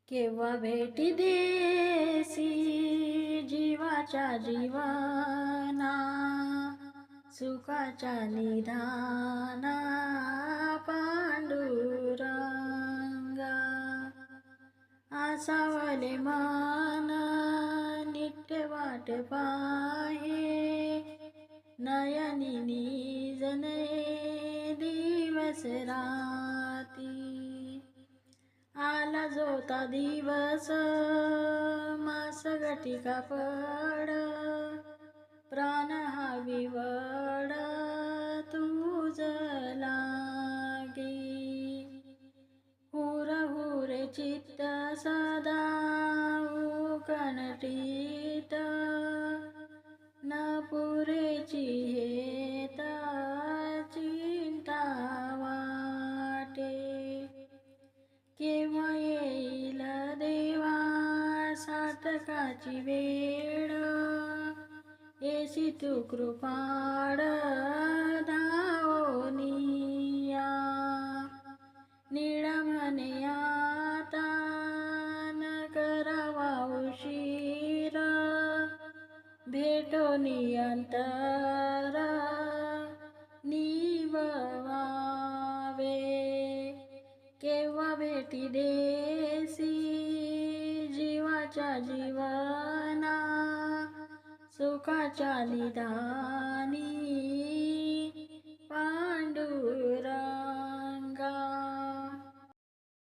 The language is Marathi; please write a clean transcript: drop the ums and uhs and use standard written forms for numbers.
केव्हा भेटी देसी जीवाच्या जीवना सुखाच्या निधाना पांडुरंगा आसावले मन नित्य वाट पाहे नयनी निजने दिवस राती आला जोता दिवस मास घटिका पड प्राण हा विवड तुझ लागे हुर हुरे चित्त सदा कणटीत न पुरेची हेत चिंता वाटे केव्हा येईल देवा सार्थकाची वेळ येसी तू कृपाळ धावोनिया निळमने आता न करावा उशीर भेटोनी अंतर निववावे केव्हा भेटी देसी जीवाच्या जीवना सुखाच्या निधानी पांडुरंगा